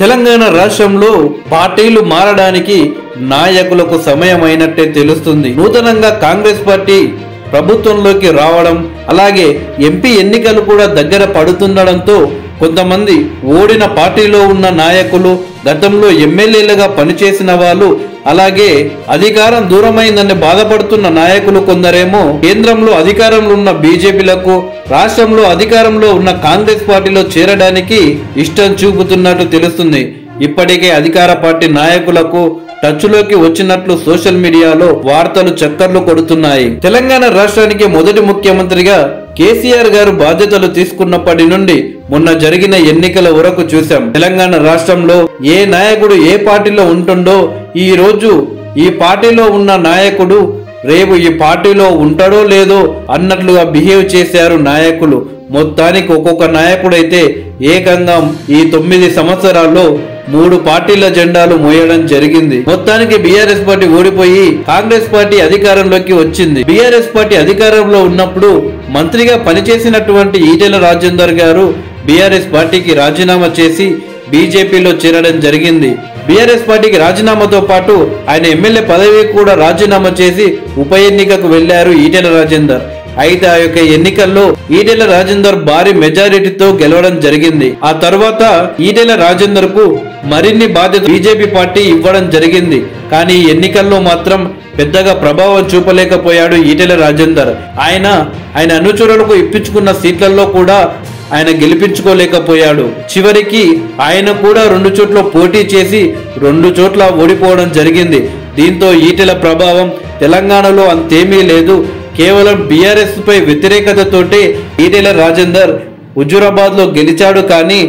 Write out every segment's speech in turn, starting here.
తెలంగాణ రాష్ట్రంలో పార్టీలు మారడానికి నాయకులకు సమయమైనట్టే తెలుస్తుంది. నూతనంగా కాంగ్రెస్ పార్టీ ప్రభుత్వంలోకి రావడం, అలాగే ఎంపీ ఎన్నికలు కూడా దగ్గర పడుతుండడంతో కొంతమంది ఓడిన పార్టీలో ఉన్న నాయకులు, గతంలో ఎమ్మెల్యేలుగా పనిచేసిన వాళ్ళు, అలాగే అధికారం దూరమైందని బాధపడుతున్న నాయకులు కొందరేమో కేంద్రంలో అధికారంలో ఉన్న బీజేపీలకు, రాష్ట్రంలో అధికారంలో ఉన్న కాంగ్రెస్ పార్టీలో చేరడానికి ఇష్టం చూపుతున్నట్టు తెలుస్తుంది. ఇప్పటికే అధికార పార్టీ నాయకులకు టచ్లోకి వచ్చినట్లు సోషల్ మీడియాలో వార్తలు చక్కర్లు కొడుతున్నాయి. తెలంగాణ రాష్ట్రానికి మొదటి ముఖ్యమంత్రిగా కేసీఆర్ గారు బాధ్యతలు తీసుకున్నప్పటి నుండి మొన్న జరిగిన ఎన్నికల వరకు చూశాం. తెలంగాణ రాష్ట్రంలో ఏ నాయకుడు ఏ పార్టీలో ఉంటుండో ఈ రోజు ఈ పార్టీలో ఉన్న నాయకుడు రేపు ఈ పార్టీలో ఉంటాడో లేదో అన్నట్లుగా బిహేవ్ చేశారు నాయకులు. మొత్తానికి ఒక్కొక్క నాయకుడైతే ఏకంగా ఈ 9 సంవత్సరాల్లో 3 పార్టీల జెండాలు మోయడం జరిగింది. మొత్తానికి బీఆర్ఎస్ పార్టీ ఓడిపోయి కాంగ్రెస్ పార్టీ అధికారంలోకి వచ్చింది. బీఆర్ఎస్ పార్టీ అధికారంలో ఉన్నప్పుడు మంత్రిగా పనిచేసినటువంటి ఈటెల రాజేందర్ గారు బీఆర్ఎస్ పార్టీకి రాజీనామా చేసి బీజేపీలో చేరడం జరిగింది. బీఆర్ఎస్ పార్టీకి రాజీనామాతో పాటు ఆయన ఎమ్మెల్యే పదవి కూడా రాజీనామా చేసి ఉప ఎన్నికకు వెళ్లారు ఈటెల రాజేందర్. అయితే ఆ యొక్క ఎన్నికల్లో ఈటెల రాజేందర్ భారీ మెజారిటీతో గెలవడం జరిగింది. ఆ తర్వాత ఈటెల రాజేందర్ కు మరిన్ని బాధ్యత బీజేపీ పార్టీ ఇవ్వడం జరిగింది. కానీ ఈ ఎన్నికల్లో మాత్రం పెద్దగా ప్రభావం చూపలేకపోయాడు ఈటెల రాజేందర్. ఆయన అనుచరులకు ఇప్పించుకున్న సీట్లలో కూడా ఆయన గెలిపించుకోలేకపోయాడు. చివరికి ఆయన కూడా 2 చోట్ల పోటీ చేసి 2 చోట్ల ఓడిపోవడం జరిగింది. దీంతో ఈటెల ప్రభావం తెలంగాణలో అంతేమీ లేదు. కేవలం బీఆర్ఎస్ పై వ్యతిరేకతతోటే ఈటెల రాజేందర్ హుజూరాబాద్ లో గెలిచాడు. కానీ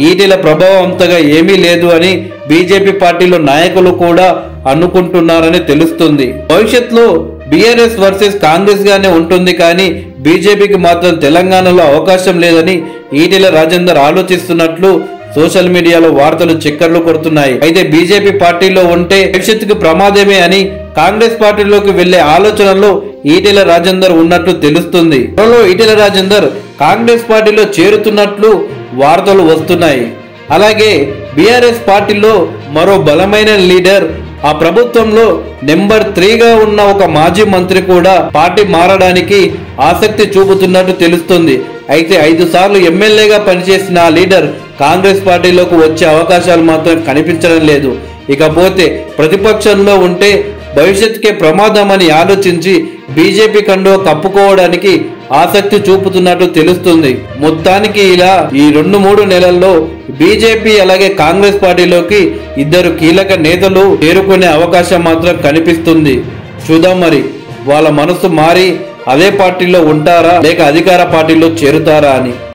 ఈటెల ప్రభావం అంతగా ఏమీ లేదు అని బీజేపీ పార్టీలో నాయకులు కూడా అనుకుంటున్నారని తెలుస్తుంది. భవిష్యత్తులో బీఆర్ఎస్ వర్సెస్ కాంగ్రెస్ గానే ఉంటుంది, కానీ బీజేపీకి మాత్రం తెలంగాణలో అవకాశం లేదని ఈటెల రాజేందర్ ఆలోచిస్తున్నట్లు సోషల్ మీడియాలో వార్తలు చక్కర్లు కొడుతున్నాయి. అయితే బీజేపీ పార్టీలో ఉంటే భవిష్యత్తుకు ప్రమాదమే అని కాంగ్రెస్ పార్టీలోకి వెళ్లే ఆలోచనలో ఈటెల రాజేందర్ ఉన్నట్లు తెలుస్తుంది. త్వరలో ఈటెల రాజేందర్ కాంగ్రెస్ పార్టీలో చేరుతున్నట్లు వార్తలు వస్తున్నాయి. అలాగే బీఆర్ఎస్ పార్టీలో మరో బలమైన లీడర్, ఆ ప్రభుత్వంలో నెంబర్ 3గా ఉన్న ఒక మాజీ మంత్రి కూడా పార్టీ మారడానికి ఆసక్తి చూపుతున్నట్టు తెలుస్తుంది. అయితే 5 సార్లు ఎమ్మెల్యేగా పనిచేసిన ఆ లీడర్ కాంగ్రెస్ పార్టీలోకి వచ్చే అవకాశాలు మాత్రం కనిపించడం లేదు. ఇకపోతే ప్రతిపక్షంలో ఉంటే భవిష్యత్తుకే ప్రమాదమని ఆలోచించి బీజేపీ కండువా కప్పుకోవడానికి ఆసక్తి చూపుతున్నట్టు తెలుస్తుంది. మొత్తానికి ఇలా ఈ 2-3 నెలల్లో బీజేపీ అలాగే కాంగ్రెస్ పార్టీలోకి 2 కీలక నేతలు చేరుకునే అవకాశం మాత్రం కనిపిస్తుంది. చూద్దాం మరి వాళ్ళ మనసు మారి అదే పార్టీలో ఉంటారా లేక అధికార పార్టీలో చేరుతారా అని.